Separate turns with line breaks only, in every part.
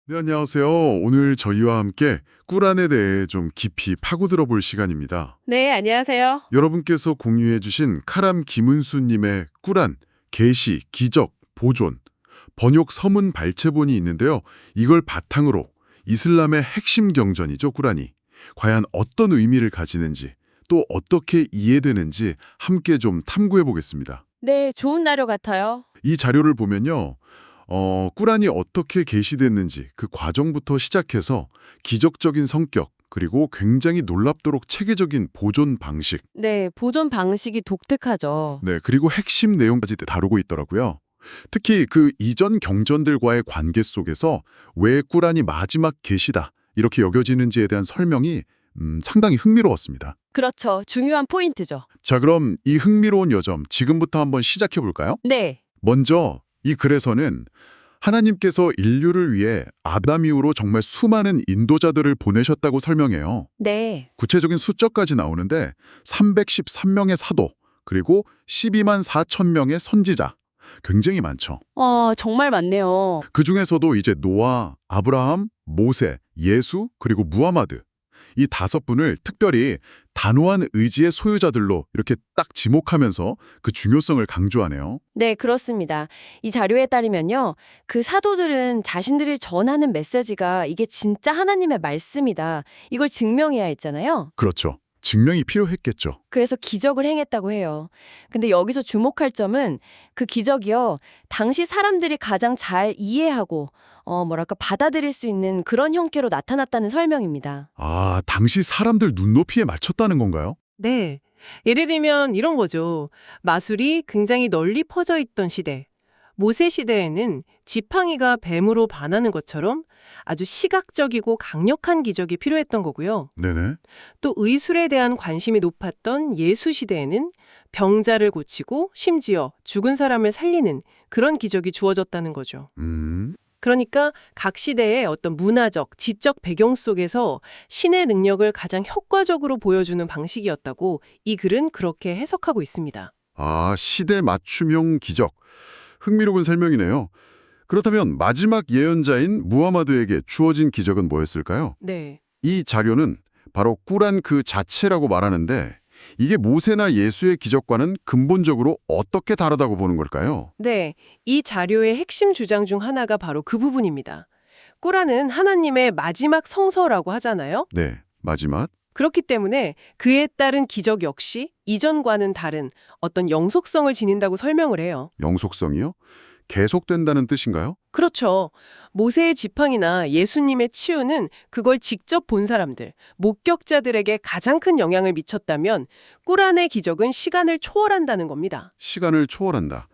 네, 안녕하세요. 오늘 저희와 함께 꾸란에 대해 좀 깊이 파고들어 볼 시간입니다.
네, 안녕하세요.
여러분께서 공유해 주신 카람 김은수님의 꾸란, 계시, 기적, 보존, 번역 서문 발췌본이 있는데요. 이걸 바탕으로 이슬람의 핵심 경전이죠, 꾸란이. 과연 어떤 의미를 가지는지, 또 어떻게 이해되는지 함께 좀 탐구해 보겠습니다.
네, 좋은 나료 같아요.
이 자료를 보면요. 꾸란이 어떻게 계시됐는지 그 과정부터 시작해서 기적적인 성격, 그리고 굉장히 놀랍도록 체계적인 보존 방식,
네, 보존 방식이 독특하죠.
네, 그리고 핵심 내용까지 다루고 있더라고요. 특히 그 이전 경전들과의 관계 속에서 왜 꾸란이 마지막 계시다 이렇게 여겨지는지에 대한 설명이 상당히 흥미로웠습니다.
그렇죠. 중요한 포인트죠.
자, 그럼 이 흥미로운 여점 지금부터 한번 시작해 볼까요?
네,
먼저 이 글에서는 하나님께서 인류를 위해 아담 이후로 정말 수많은 인도자들을 보내셨다고 설명해요.
네.
구체적인 숫자까지 나오는데 313명의 사도, 그리고 12만 4천 명의 선지자. 굉장히 많죠.
정말 많네요.
그중에서도 이제 노아, 아브라함, 모세, 예수, 그리고 무하마드. 이 5분을 특별히 단호한 의지의 소유자들로 이렇게 딱 지목하면서 그 중요성을 강조하네요.
네, 그렇습니다. 이 자료에 따르면요. 그 사도들은 자신들이 전하는 메시지가 이게 진짜 하나님의 말씀이다. 이걸 증명해야 했잖아요.
그렇죠. 증명이 필요했겠죠.
그래서 기적을 행했다고 해요. 근데 여기서 주목할 점은 그 기적이요. 당시 사람들이 가장 잘 이해하고 받아들일 수 있는 그런 형태로 나타났다는 설명입니다.
아, 당시 사람들 눈높이에 맞췄다는 건가요?
네. 예를 들면 이런 거죠. 마술이 굉장히 널리 퍼져 있던 시대. 모세 시대에는 지팡이가 뱀으로 반하는 것처럼 아주 시각적이고 강력한 기적이 필요했던 거고요.
네네.
또 의술에 대한 관심이 높았던 예수 시대에는 병자를 고치고 심지어 죽은 사람을 살리는 그런 기적이 주어졌다는 거죠. 그러니까 각 시대의 어떤 문화적, 지적 배경 속에서 신의 능력을 가장 효과적으로 보여주는 방식이었다고 이 글은 그렇게 해석하고 있습니다.
아, 시대 맞춤형 기적. 흥미로운 설명이네요. 그렇다면 마지막 예언자인 무하마드에게 주어진 기적은 뭐였을까요?
네.
이 자료는 바로 꾸란 그 자체라고 말하는데 이게 모세나 예수의 기적과는 근본적으로 어떻게 다르다고 보는 걸까요?
네. 이 자료의 핵심 주장 중 하나가 바로 그 부분입니다. 꾸란은 하나님의 마지막 성서라고 하잖아요.
네, 마지막.
그렇기 때문에 그에 따른 기적 역시 이전과는 다른 어떤 영속성을 지닌다고 설명을 해요.
영속성이요? 계속된다는 뜻인가요?
그렇죠. 모세의 지팡이나 예수님의 치유는 그걸 직접 본 사람들, 목격자들에게 가장 큰 영향을 미쳤다면 꾸란의 기적은 시간을 초월한다는 겁니다.
시간을 초월한다.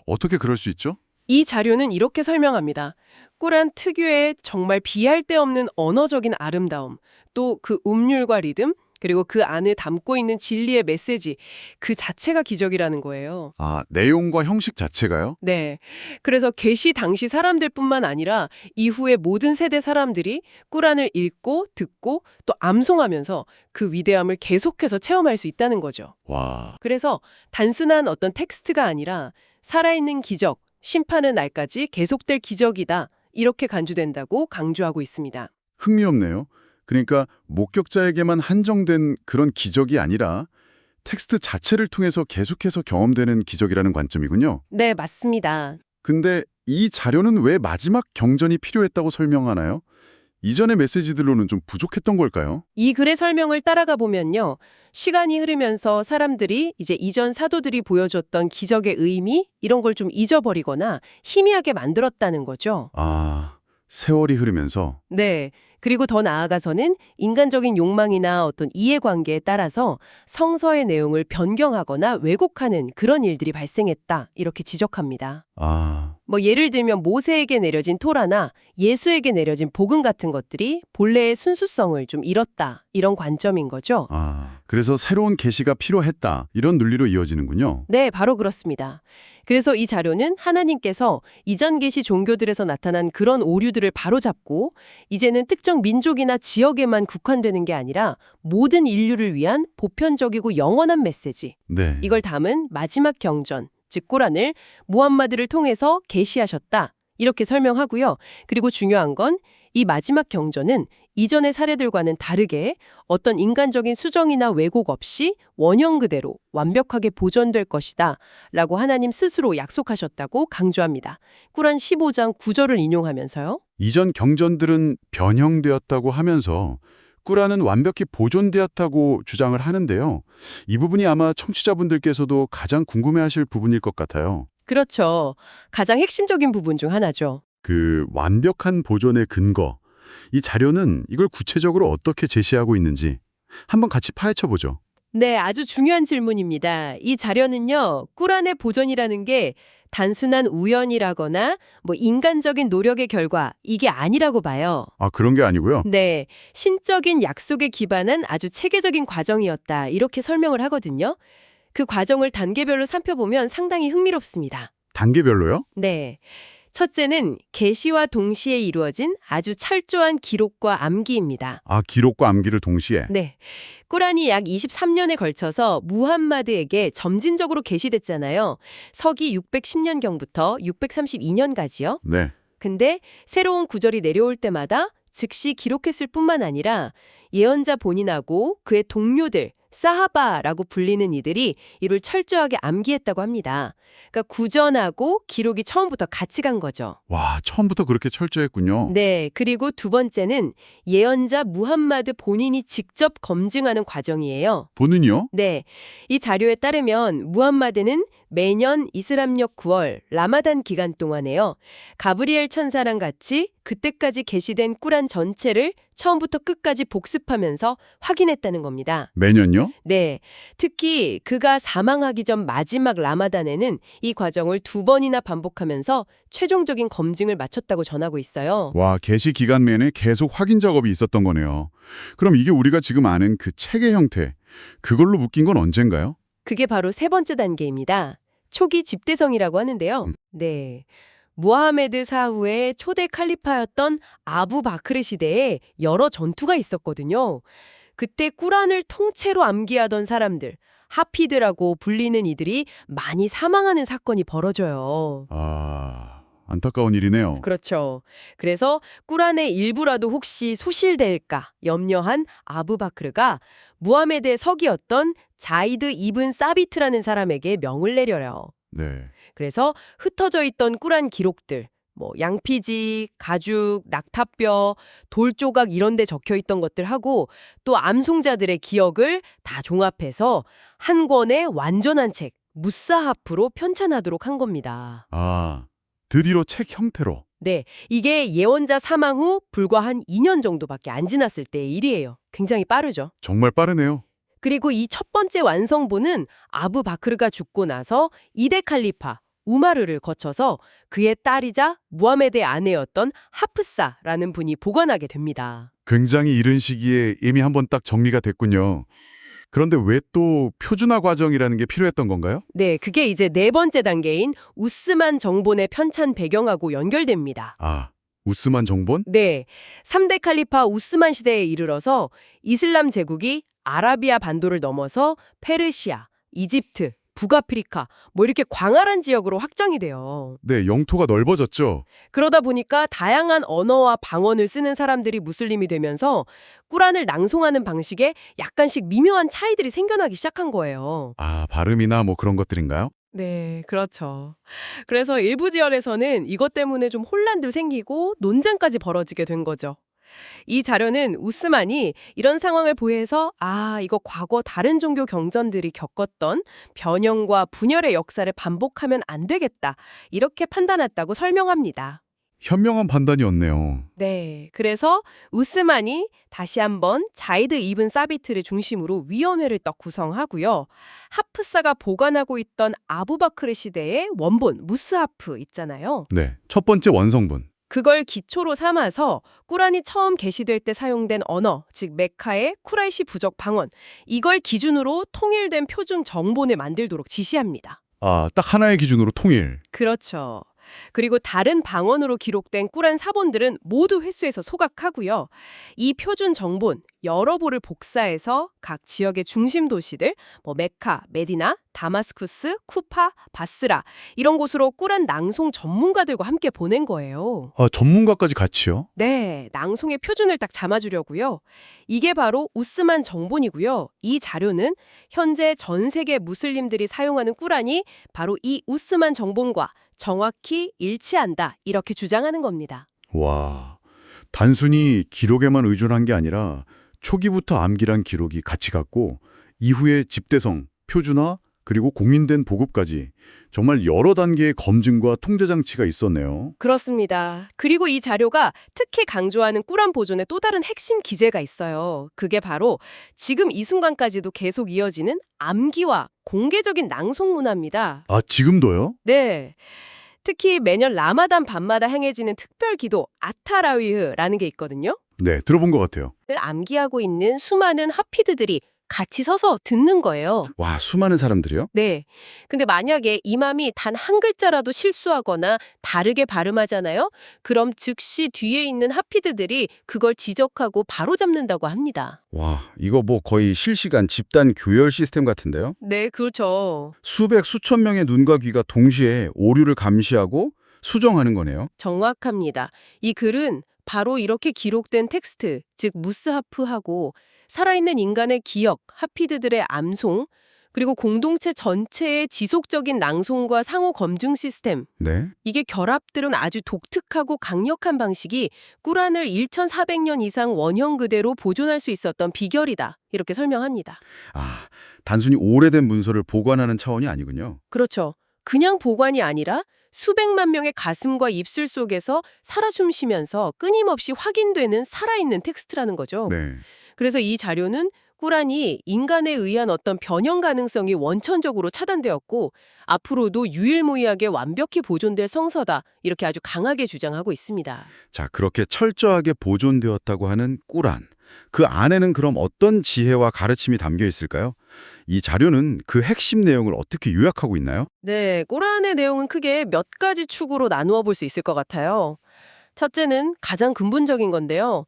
어떻게 그럴 수 있죠?
이 자료는 이렇게 설명합니다. 꾸란 특유의 정말 비할 데 없는 언어적인 아름다움, 또 그 음률과 리듬, 그리고 그 안에 담고 있는 진리의 메시지, 그 자체가 기적이라는 거예요.
아, 내용과 형식 자체가요?
네. 그래서 계시 당시 사람들뿐만 아니라 이후의 모든 세대 사람들이 꾸란을 읽고 듣고 또 암송하면서 그 위대함을 계속해서 체험할 수 있다는 거죠.
와,
그래서 단순한 어떤 텍스트가 아니라 살아있는 기적, 심판의 날까지 계속될 기적이다. 이렇게 간주된다고 강조하고 있습니다.
흥미롭네요. 그러니까 목격자에게만 한정된 그런 기적이 아니라 텍스트 자체를 통해서 계속해서 경험되는 기적이라는 관점이군요.
네, 맞습니다.
근데 이 자료는 왜 마지막 경전이 필요했다고 설명하나요? 이전의 메시지들로는 좀 부족했던 걸까요?
이 글의 설명을 따라가 보면요. 시간이 흐르면서 사람들이 이제 이전 사도들이 보여줬던 기적의 의미 이런 걸 좀 잊어버리거나 희미하게 만들었다는 거죠.
아, 세월이 흐르면서
네. 그리고 더 나아가서는 인간적인 욕망이나 어떤 이해관계에 따라서 성서의 내용을 변경하거나 왜곡하는 그런 일들이 발생했다. 이렇게 지적합니다. 예를 들면 모세에게 내려진 토라나 예수에게 내려진 복음 같은 것들이 본래의 순수성을 좀 잃었다. 이런 관점인 거죠.
그래서 새로운 계시가 필요했다. 이런 논리로 이어지는군요.
네, 바로 그렇습니다. 그래서 이 자료는 하나님께서 이전 계시 종교들에서 나타난 그런 오류들을 바로잡고 이제는 특정 민족이나 지역에만 국한되는 게 아니라 모든 인류를 위한 보편적이고 영원한 메시지,
네.
이걸 담은 마지막 경전, 즉 꾸란을 무함마드를 통해서 계시하셨다. 이렇게 설명하고요. 그리고 중요한 건 이 마지막 경전은 이전의 사례들과는 다르게 어떤 인간적인 수정이나 왜곡 없이 원형 그대로 완벽하게 보존될 것이다 라고 하나님 스스로 약속하셨다고 강조합니다. 꾸란 15장 9절을 인용하면서요.
이전 경전들은 변형되었다고 하면서 꾸란은 완벽히 보존되었다고 주장을 하는데요. 이 부분이 아마 청취자분들께서도 가장 궁금해하실 부분일 것 같아요.
그렇죠. 가장 핵심적인 부분 중 하나죠.
그 완벽한 보존의 근거, 이 자료는 이걸 구체적으로 어떻게 제시하고 있는지 한번 같이 파헤쳐보죠.
네, 아주 중요한 질문입니다. 이 자료는요, 꾸란의 보존이라는 게 단순한 우연이라거나 인간적인 노력의 결과, 이게 아니라고 봐요.
아, 그런 게 아니고요.
네, 신적인 약속에 기반한 아주 체계적인 과정이었다. 이렇게 설명을 하거든요. 그 과정을 단계별로 살펴보면 상당히 흥미롭습니다.
단계별로요?
네. 첫째는 계시와 동시에 이루어진 아주 철저한 기록과 암기입니다.
아, 기록과 암기를 동시에.
네. 꾸란이 약 23년에 걸쳐서 무함마드에게 점진적으로 계시됐잖아요. 서기 610년경부터 632년까지요.
네.
근데 새로운 구절이 내려올 때마다 즉시 기록했을 뿐만 아니라 예언자 본인하고 그의 동료들, 사하바라고 불리는 이들이 이를 철저하게 암기했다고 합니다. 그러니까 구전하고 기록이 처음부터 같이 간 거죠.
와, 처음부터 그렇게 철저했군요.
네, 그리고 두 번째는 예언자 무함마드 본인이 직접 검증하는 과정이에요.
본은요?
네, 이 자료에 따르면 무함마드는 매년 이슬람력 9월 라마단 기간 동안에요. 가브리엘 천사랑 같이 그때까지 게시된 꾸란 전체를 처음부터 끝까지 복습하면서 확인했다는 겁니다.
매년요?
네, 특히 그가 사망하기 전 마지막 라마단에는 이 과정을 2번이나 반복하면서 최종적인 검증을 마쳤다고 전하고 있어요.
와, 게시 기간 내내 계속 확인 작업이 있었던 거네요. 그럼 이게 우리가 지금 아는 그 체계 형태, 그걸로 묶인 건 언젠가요?
그게 바로 세 번째 단계입니다. 초기 집대성이라고 하는데요. 네. 무하메드 사후의 초대 칼리파였던 아부 바크르 시대에 여러 전투가 있었거든요. 그때 꾸란을 통째로 암기하던 사람들, 하피드라고 불리는 이들이 많이 사망하는 사건이 벌어져요.
아, 안타까운 일이네요.
그렇죠. 그래서 꾸란의 일부라도 혹시 소실될까 염려한 아부 바크르가 무하메드의 석이었던 자이드 이븐 사비트라는 사람에게 명을 내려요.
네.
그래서 흩어져 있던 꾸란 기록들, 양피지, 가죽, 낙타뼈, 돌조각 이런 데 적혀 있던 것들하고 또 암송자들의 기억을 다 종합해서 한 권의 완전한 책, 무사하프로 편찬하도록 한 겁니다.
아, 드디어 책 형태로.
네, 이게 예언자 사망 후 불과 한 2년 정도밖에 안 지났을 때의 일이에요. 굉장히 빠르죠.
정말 빠르네요.
그리고 이 첫 번째 완성본은 아부 바크르가 죽고 나서 2대 칼리파 우마르를 거쳐서 그의 딸이자 무하메드의 아내였던 하프사라는 분이 보관하게 됩니다.
굉장히 이른 시기에 이미 한번 딱 정리가 됐군요. 그런데 왜 또 표준화 과정이라는 게 필요했던 건가요?
네, 그게 이제 네 번째 단계인 우스만 정본의 편찬 배경하고 연결됩니다.
아, 우스만 정본?
네, 3대 칼리파 우스만 시대에 이르러서 이슬람 제국이 아라비아 반도를 넘어서 페르시아, 이집트, 북아프리카 이렇게 광활한 지역으로 확장이 돼요.
네, 영토가 넓어졌죠.
그러다 보니까 다양한 언어와 방언을 쓰는 사람들이 무슬림이 되면서 꾸란을 낭송하는 방식에 약간씩 미묘한 차이들이 생겨나기 시작한 거예요.
아, 발음이나 그런 것들인가요?
네, 그렇죠. 그래서 일부 지역에서는 이것 때문에 좀 혼란도 생기고 논쟁까지 벌어지게 된 거죠. 이 자료는 우스만이 이런 상황을 보해서 이거 과거 다른 종교 경전들이 겪었던 변형과 분열의 역사를 반복하면 안 되겠다. 이렇게 판단했다고 설명합니다.
현명한 판단이었네요.
네, 그래서 우스만이 다시 한번 자이드 이븐 사비트를 중심으로 위원회를 딱 구성하고요. 하프사가 보관하고 있던 아부바크르 시대의 원본 무스하프 있잖아요.
네, 첫 번째 원성분.
그걸 기초로 삼아서 꾸란이 처음 게시될 때 사용된 언어, 즉 메카의 쿠라이시 부족 방언, 이걸 기준으로 통일된 표준 정본을 만들도록 지시합니다.
아, 딱 하나의 기준으로 통일.
그렇죠. 그리고 다른 방언으로 기록된 꾸란 사본들은 모두 회수해서 소각하고요. 이 표준 정본 여러 부를 복사해서 각 지역의 중심 도시들, 메카, 메디나, 다마스쿠스, 쿠파, 바스라 이런 곳으로 꾸란 낭송 전문가들과 함께 보낸 거예요.
아, 전문가까지 같이요?
네, 낭송의 표준을 딱 잡아주려고요. 이게 바로 우스만 정본이고요. 이 자료는 현재 전 세계 무슬림들이 사용하는 꾸란이 바로 이 우스만 정본과 정확히 일치한다 이렇게 주장하는 겁니다.
와, 단순히 기록에만 의존한 게 아니라 초기부터 암기란 기록이 같이 갔고 이후에 집대성, 표준화, 그리고 공인된 보급까지 정말 여러 단계의 검증과 통제 장치가 있었네요.
그렇습니다. 그리고 이 자료가 특히 강조하는 꾸란 보존의 또 다른 핵심 기제가 있어요. 그게 바로 지금 이 순간까지도 계속 이어지는 암기와 공개적인 낭송 문화입니다.
아, 지금도요?
네. 특히 매년 라마단 밤마다 행해지는 특별 기도 아타라위흐라는 게 있거든요.
네, 들어본 것 같아요.
늘 암기하고 있는 수많은 하피드들이 같이 서서 듣는 거예요.
와, 수많은 사람들이요?
네. 근데 만약에 이맘이 단 한 글자라도 실수하거나 다르게 발음하잖아요? 그럼 즉시 뒤에 있는 하피드들이 그걸 지적하고 바로잡는다고 합니다.
와, 이거 뭐 거의 실시간 집단 교열 시스템 같은데요?
네, 그렇죠.
수백, 수천 명의 눈과 귀가 동시에 오류를 감시하고 수정하는 거네요.
정확합니다. 이 글은 바로 이렇게 기록된 텍스트, 즉 무스하프하고 살아있는 인간의 기억, 하피드들의 암송, 그리고 공동체 전체의 지속적인 낭송과 상호 검증 시스템,
네.
이게 결합들은 아주 독특하고 강력한 방식이 꾸란을 1400년 이상 원형 그대로 보존할 수 있었던 비결이다. 이렇게 설명합니다.
아, 단순히 오래된 문서를 보관하는 차원이 아니군요.
그렇죠. 그냥 보관이 아니라 수백만 명의 가슴과 입술 속에서 살아 숨쉬면서 끊임없이 확인되는 살아있는 텍스트라는 거죠.
네.
그래서 이 자료는 꾸란이 인간에 의한 어떤 변형 가능성이 원천적으로 차단되었고 앞으로도 유일무이하게 완벽히 보존될 성서다 이렇게 아주 강하게 주장하고 있습니다.
자, 그렇게 철저하게 보존되었다고 하는 꾸란. 그 안에는 그럼 어떤 지혜와 가르침이 담겨 있을까요? 이 자료는 그 핵심 내용을 어떻게 요약하고 있나요?
네, 꾸란의 내용은 크게 몇 가지 축으로 나누어 볼 수 있을 것 같아요. 첫째는 가장 근본적인 건데요.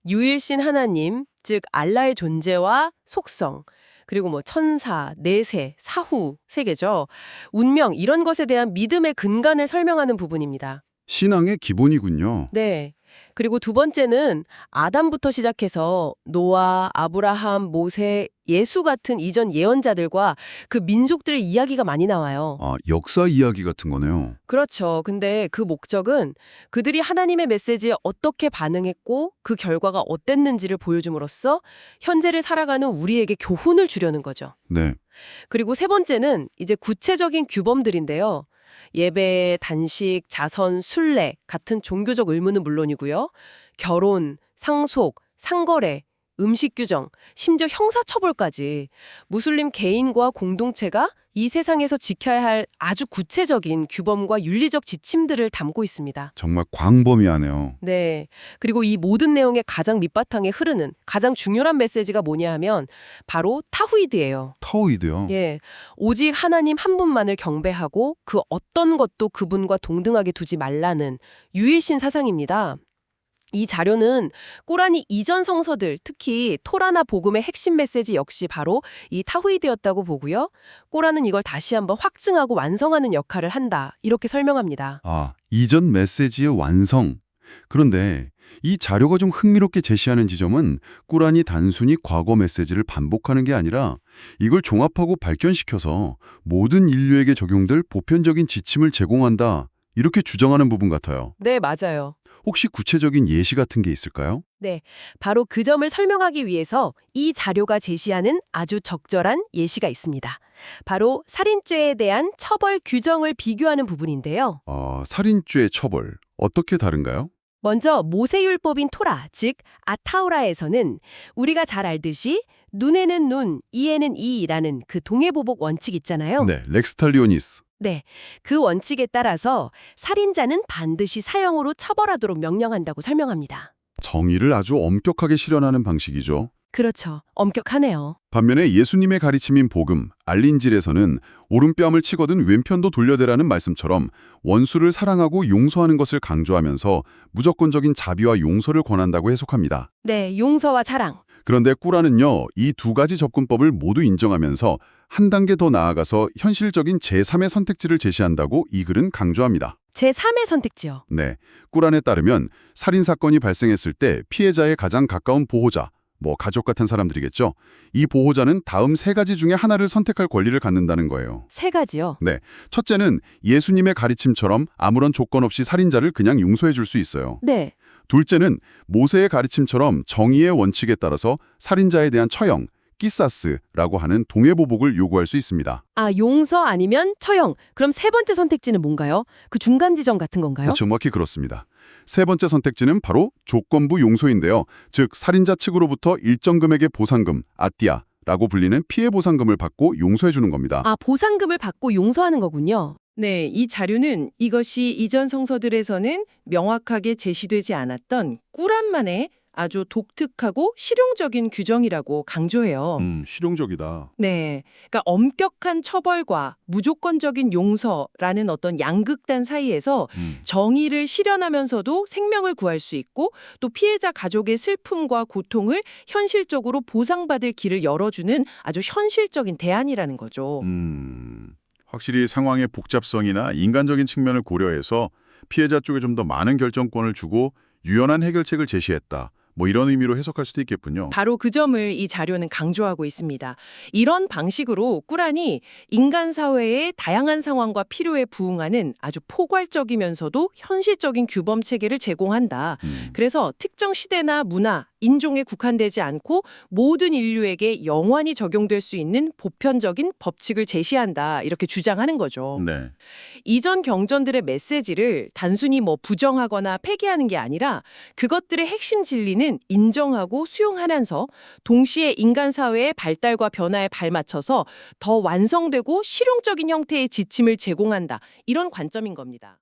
유일신 하나님, 즉 알라의 존재와 속성, 그리고 천사, 내세, 사후, 세계죠. 운명 이런 것에 대한 믿음의 근간을 설명하는 부분입니다.
신앙의 기본이군요.
네. 그리고 두 번째는 아담부터 시작해서 노아, 아브라함, 모세, 예수 같은 이전 예언자들과 그 민족들의 이야기가 많이 나와요.
아, 역사 이야기 같은 거네요.
그렇죠. 근데 그 목적은 그들이 하나님의 메시지에 어떻게 반응했고 그 결과가 어땠는지를 보여줌으로써 현재를 살아가는 우리에게 교훈을 주려는 거죠.
네.
그리고 세 번째는 이제 구체적인 규범들인데요. 예배, 단식, 자선, 순례 같은 종교적 의무는 물론이고요. 결혼, 상속, 상거래, 음식 규정, 심지어 형사처벌까지 무슬림 개인과 공동체가 이 세상에서 지켜야 할 아주 구체적인 규범과 윤리적 지침들을 담고 있습니다.
정말 광범위하네요.
네. 그리고 이 모든 내용의 가장 밑바탕에 흐르는 가장 중요한 메시지가 뭐냐 하면 바로 타후이드예요.
타오이드요.
예. 오직 하나님 한 분만을 경배하고 그 어떤 것도 그분과 동등하게 두지 말라는 유일신 사상입니다. 이 자료는 꾸란이 이전 성서들, 특히 토라나 복음의 핵심 메시지 역시 바로 이 타후이드였다고 보고요. 꾸란은 이걸 다시 한번 확증하고 완성하는 역할을 한다. 이렇게 설명합니다.
아, 이전 메시지의 완성. 그런데 이 자료가 좀 흥미롭게 제시하는 지점은 꾸란이 단순히 과거 메시지를 반복하는 게 아니라 이걸 종합하고 발견시켜서 모든 인류에게 적용될 보편적인 지침을 제공한다. 이렇게 주장하는 부분 같아요.
네, 맞아요.
혹시 구체적인 예시 같은 게 있을까요?
네, 바로 그 점을 설명하기 위해서 이 자료가 제시하는 아주 적절한 예시가 있습니다. 바로 살인죄에 대한 처벌 규정을 비교하는 부분인데요.
살인죄의 처벌. 어떻게 다른가요?
먼저 모세율법인 토라, 즉 아타우라에서는 우리가 잘 알듯이 눈에는 눈, 이에는 이라는 그 동해보복 원칙 있잖아요.
네, 렉스탈리오니스.
네, 그 원칙에 따라서 살인자는 반드시 사형으로 처벌하도록 명령한다고 설명합니다.
정의를 아주 엄격하게 실현하는 방식이죠.
그렇죠. 엄격하네요.
반면에 예수님의 가르침인 복음, 알린질에서는 오른뺨을 치거든 왼편도 돌려대라는 말씀처럼 원수를 사랑하고 용서하는 것을 강조하면서 무조건적인 자비와 용서를 권한다고 해석합니다.
네, 용서와 사랑.
그런데 꾸란은요, 이 두 가지 접근법을 모두 인정하면서 한 단계 더 나아가서 현실적인 제3의 선택지를 제시한다고 이 글은 강조합니다.
제3의 선택지요.
네, 꾸란에 따르면 살인사건이 발생했을 때 피해자의 가장 가까운 보호자, 가족 같은 사람들이겠죠. 이 보호자는 다음 세 가지 중에 하나를 선택할 권리를 갖는다는 거예요.
세 가지요.
네, 첫째는 예수님의 가르침처럼 아무런 조건 없이 살인자를 그냥 용서해 줄 수 있어요.
네.
둘째는 모세의 가르침처럼 정의의 원칙에 따라서 살인자에 대한 처형, 끼사스라고 하는 동해보복을 요구할 수 있습니다.
아, 용서 아니면 처형. 그럼 세 번째 선택지는 뭔가요? 그 중간 지점 같은 건가요?
정확히 그렇습니다. 세 번째 선택지는 바로 조건부 용서인데요. 즉 살인자 측으로부터 일정 금액의 보상금, 아띠아라고 불리는 피해 보상금을 받고 용서해 주는 겁니다.
아, 보상금을 받고 용서하는 거군요.
네, 이 자료는 이것이 이전 성서들에서는 명확하게 제시되지 않았던 꾸란만의 아주 독특하고 실용적인 규정이라고 강조해요.
실용적이다.
네, 그러니까 엄격한 처벌과 무조건적인 용서라는 어떤 양극단 사이에서 정의를 실현하면서도 생명을 구할 수 있고 또 피해자 가족의 슬픔과 고통을 현실적으로 보상받을 길을 열어주는 아주 현실적인 대안이라는 거죠.
확실히 상황의 복잡성이나 인간적인 측면을 고려해서 피해자 쪽에 좀 더 많은 결정권을 주고 유연한 해결책을 제시했다. 이런 의미로 해석할 수도 있겠군요.
바로 그 점을 이 자료는 강조하고 있습니다. 이런 방식으로 꾸란이 인간 사회의 다양한 상황과 필요에 부응하는 아주 포괄적이면서도 현실적인 규범 체계를 제공한다. 그래서 특정 시대나 문화, 인종에 국한되지 않고 모든 인류에게 영원히 적용될 수 있는 보편적인 법칙을 제시한다. 이렇게 주장하는 거죠.
네.
이전 경전들의 메시지를 단순히 부정하거나 폐기하는 게 아니라 그것들의 핵심 진리는 인정하고 수용하면서 동시에 인간 사회의 발달과 변화에 발맞춰서 더 완성되고 실용적인 형태의 지침을 제공한다. 이런 관점인 겁니다.